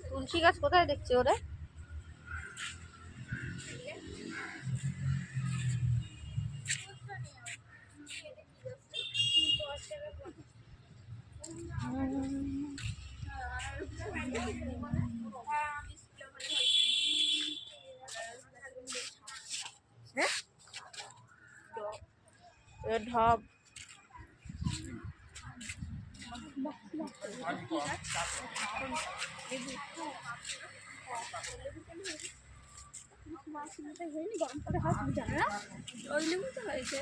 তুলসী গাছ কোথায় দেখছি ওরে? ঢপ গরম করে হাত জানা না ওই লেবু তো হয়েছে।